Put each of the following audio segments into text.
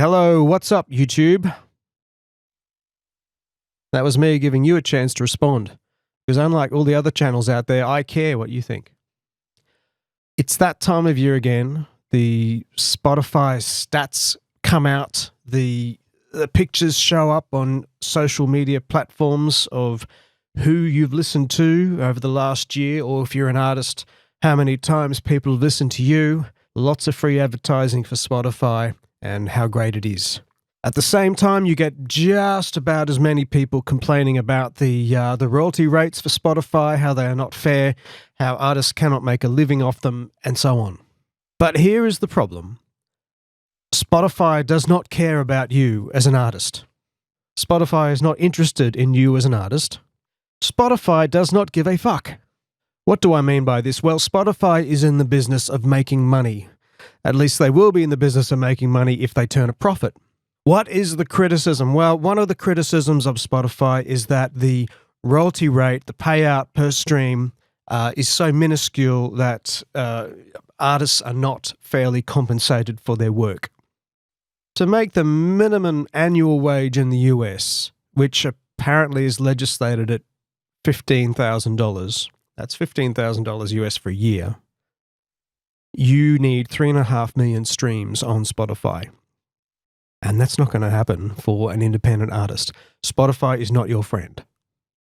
Hello, what's up, YouTube? That was me giving you a chance to respond. Because unlike all the other channels out there, I care what you think. It's that time of year again. The Spotify stats come out. The pictures show up on social media platforms of who you've listened to over the last year, or if you're an artist, how many times people have listened to you. Lots of free advertising for Spotify and how great it is. At the same time, you get just about as many people complaining about the royalty rates for Spotify, how they are not fair, how artists cannot make a living off them, and so on. But here is the problem. Spotify does not care about you as an artist. Spotify is not interested in you as an artist. Spotify does not give a fuck. What do I mean by this? Well, Spotify is in the business of making money. At least they will be in the business of making money if they turn a profit. What is the criticism? Well, one of the criticisms of Spotify is that the royalty rate, the payout per stream, is so minuscule that artists are not fairly compensated for their work. To make the minimum annual wage in the US, which apparently is legislated at $15,000, that's $15,000 US for a year, you need 3.5 million streams on Spotify. And that's not going to happen for an independent artist. Spotify is not your friend.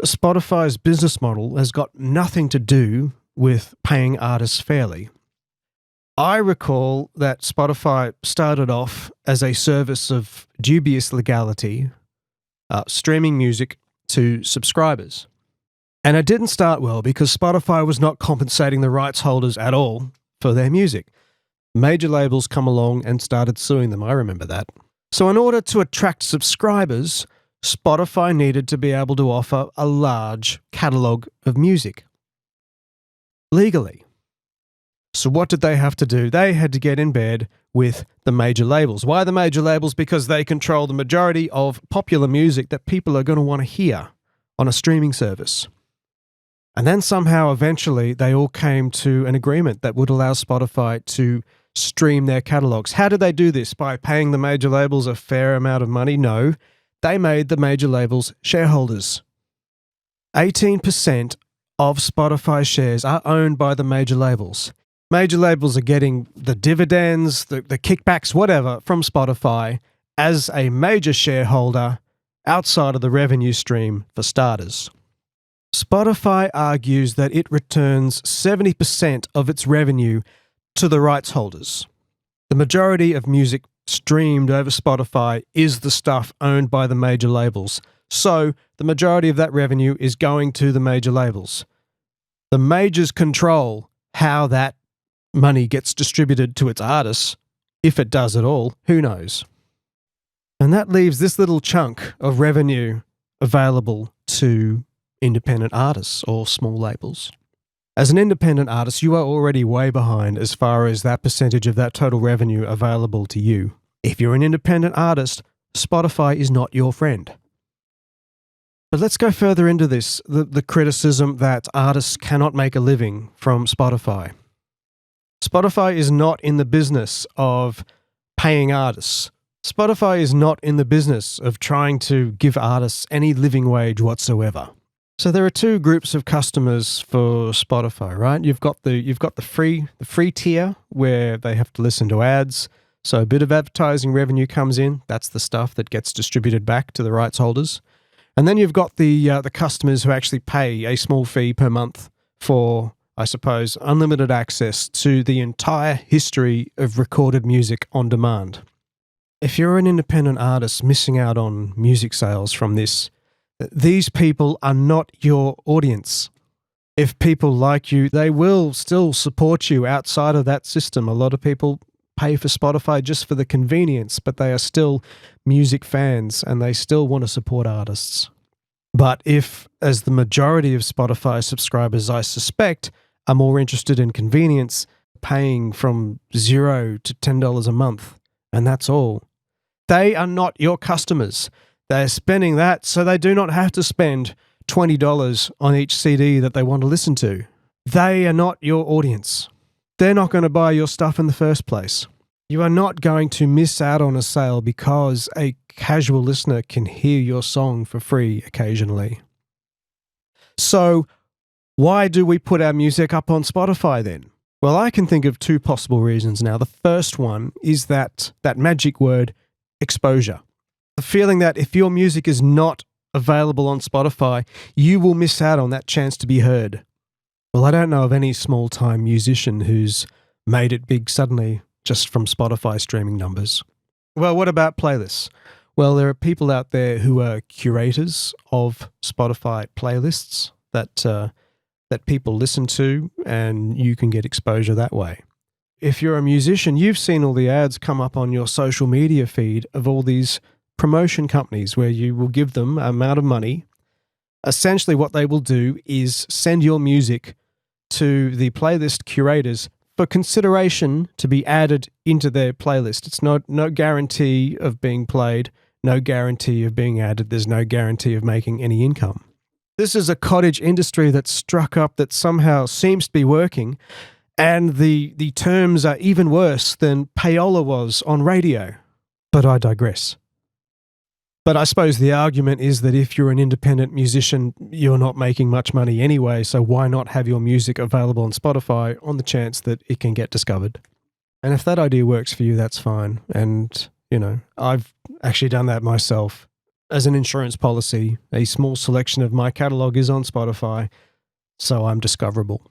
Spotify's business model has got nothing to do with paying artists fairly. I recall that Spotify started off as a service of dubious legality, streaming music to subscribers. And it didn't start well because Spotify was not compensating the rights holders at all for their music. Major labels come along and started suing them. I remember that. So in order to attract subscribers, Spotify needed to be able to offer a large catalogue of music legally. So what did they have to do? They had to get in bed with the major labels. Why the major labels? Because they control the majority of popular music that people are going to want to hear on a streaming service. And then somehow eventually they all came to an agreement that would allow Spotify to stream their catalogs. How did they do this? By paying the major labels a fair amount of money? No, they made the major labels shareholders. 18% of Spotify shares are owned by the major labels. Major labels are getting the dividends, the kickbacks, whatever, from Spotify as a major shareholder outside of the revenue stream for starters. Spotify argues that it returns 70% of its revenue to the rights holders. The majority of music streamed over Spotify is the stuff owned by the major labels. So the majority of that revenue is going to the major labels. The majors control how that money gets distributed to its artists. If it does at all, who knows? And that leaves this little chunk of revenue available to independent artists or small labels. As an independent artist, you are already way behind as far as that percentage of that total revenue available to you. If you're an independent artist, Spotify is not your friend. But let's go further into this, the criticism that artists cannot make a living from Spotify. Spotify is not in the business of paying artists. Spotify is not in the business of trying to give artists any living wage whatsoever. So there are two groups of customers for Spotify, right? You've got the free tier where they have to listen to ads. So a bit of advertising revenue comes in. That's the stuff that gets distributed back to the rights holders. And then you've got the customers who actually pay a small fee per month for, I suppose, unlimited access to the entire history of recorded music on demand. If you're an independent artist missing out on music sales from this, these people are not your audience. If people like you, they will still support you outside of that system. A lot of people pay for Spotify just for the convenience, but they are still music fans and they still want to support artists. But if, as the majority of Spotify subscribers, I suspect, are more interested in convenience, paying from $0 to $10 a month, and that's all, they are not your customers. They're spending that so they do not have to spend $20 on each CD that they want to listen to. They are not your audience. They're not going to buy your stuff in the first place. You are not going to miss out on a sale because a casual listener can hear your song for free occasionally. So, why do we put our music up on Spotify then? Well, I can think of two possible reasons now. The first one is that magic word, exposure. The feeling that if your music is not available on Spotify, you will miss out on that chance to be heard. Well, I don't know of any small-time musician who's made it big suddenly just from Spotify streaming numbers. Well, what about playlists? Well, there are people out there who are curators of Spotify playlists that people listen to, and you can get exposure that way. If you're a musician, you've seen all the ads come up on your social media feed of all these promotion companies where you will give them an amount of money. Essentially, what they will do is send your music to the playlist curators for consideration to be added into their playlist. It's no guarantee of being played, no guarantee of being added. There's no guarantee of making any income. This is a cottage industry that's struck up that somehow seems to be working, and the terms are even worse than payola was on radio. But I digress. But I suppose the argument is that if you're an independent musician, you're not making much money anyway, so why not have your music available on Spotify on the chance that it can get discovered? And if that idea works for you, that's fine. And, I've actually done that myself. As an insurance policy, a small selection of my catalogue is on Spotify, so I'm discoverable.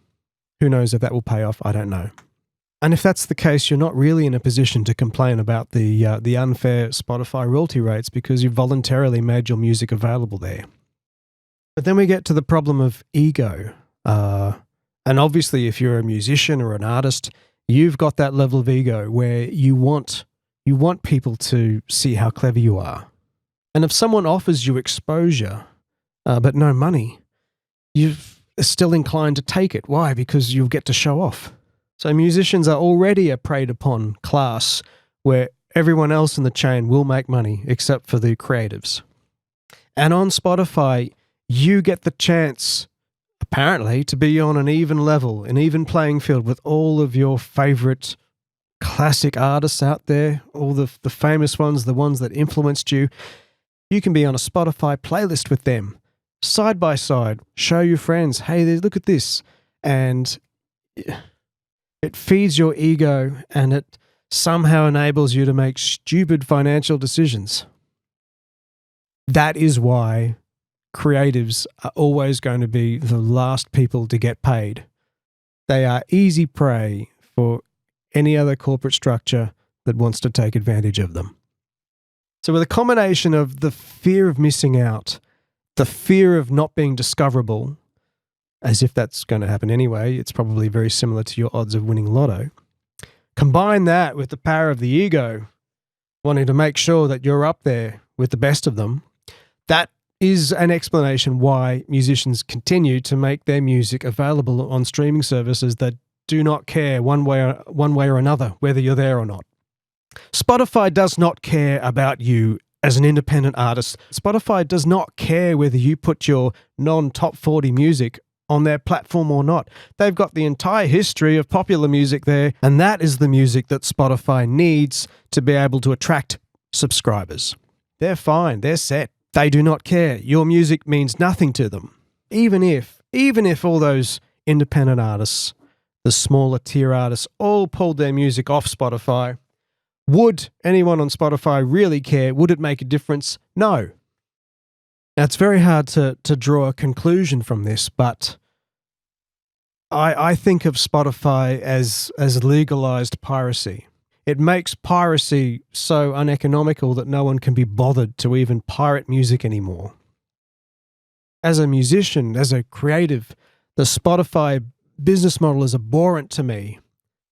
Who knows if that will pay off? I don't know. And if that's the case, you're not really in a position to complain about the unfair Spotify royalty rates because you've voluntarily made your music available there. But then we get to the problem of ego. And obviously, if you're a musician or an artist, you've got that level of ego where you want people to see how clever you are. And if someone offers you exposure, but no money, you're still inclined to take it. Why? Because you'll get to show off. So musicians are already a preyed upon class where everyone else in the chain will make money except for the creatives. And on Spotify, you get the chance, apparently, to be on an even level, an even playing field with all of your favorite classic artists out there, all the famous ones, the ones that influenced you. You can be on a Spotify playlist with them, side by side, show your friends, hey, look at this. And it feeds your ego and it somehow enables you to make stupid financial decisions. That is why creatives are always going to be the last people to get paid. They are easy prey for any other corporate structure that wants to take advantage of them. So with a combination of the fear of missing out, the fear of not being discoverable, as if that's going to happen anyway, it's probably very similar to your odds of winning lotto. Combine that with the power of the ego, wanting to make sure that you're up there with the best of them. That is an explanation why musicians continue to make their music available on streaming services that do not care one way or another, whether you're there or not. Spotify does not care about you as an independent artist. Spotify does not care whether you put your non-top 40 music on their platform or not. They've got the entire history of popular music there, and that is the music that Spotify needs to be able to attract subscribers. They're fine. They're set. They do not care. Your music means nothing to them. Even if all those independent artists, the smaller tier artists, all pulled their music off Spotify, would anyone on Spotify really care? Would it make a difference? No. Now, it's very hard to draw a conclusion from this, but I think of Spotify as legalized piracy. It makes piracy so uneconomical that no one can be bothered to even pirate music anymore. As a musician, as a creative, the Spotify business model is abhorrent to me.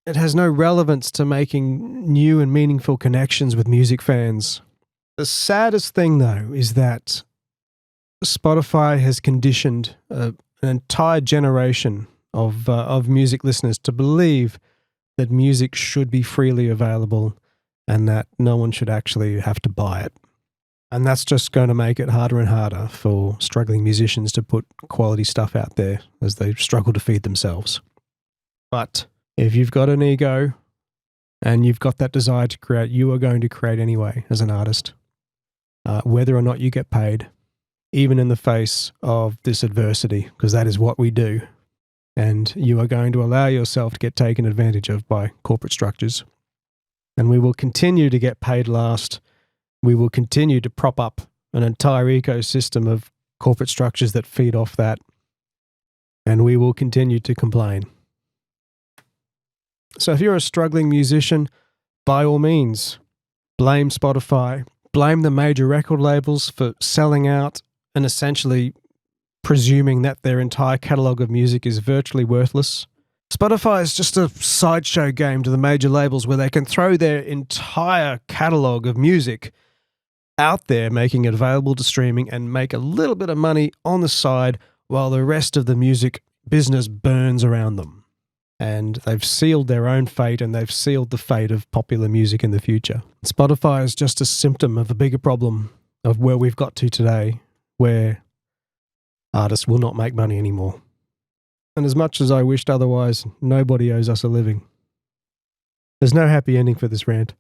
It has no relevance to making new and meaningful connections with music fans. The saddest thing, though, is that Spotify has conditioned an entire generation of music listeners to believe that music should be freely available and that no one should actually have to buy it. And that's just going to make it harder and harder for struggling musicians to put quality stuff out there as they struggle to feed themselves. But if you've got an ego and you've got that desire to create, you are going to create anyway as an artist, whether or not you get paid, even in the face of this adversity, because that is what we do. And you are going to allow yourself to get taken advantage of by corporate structures. And we will continue to get paid last. We will continue to prop up an entire ecosystem of corporate structures that feed off that. And we will continue to complain. So if you're a struggling musician, by all means, blame Spotify, blame the major record labels for selling out and essentially presuming that their entire catalogue of music is virtually worthless. Spotify is just a sideshow game to the major labels where they can throw their entire catalogue of music out there, making it available to streaming and make a little bit of money on the side while the rest of the music business burns around them. And they've sealed their own fate, and they've sealed the fate of popular music in the future. Spotify is just a symptom of a bigger problem of where we've got to today, where artists will not make money anymore. And as much as I wished otherwise, nobody owes us a living. There's no happy ending for this rant.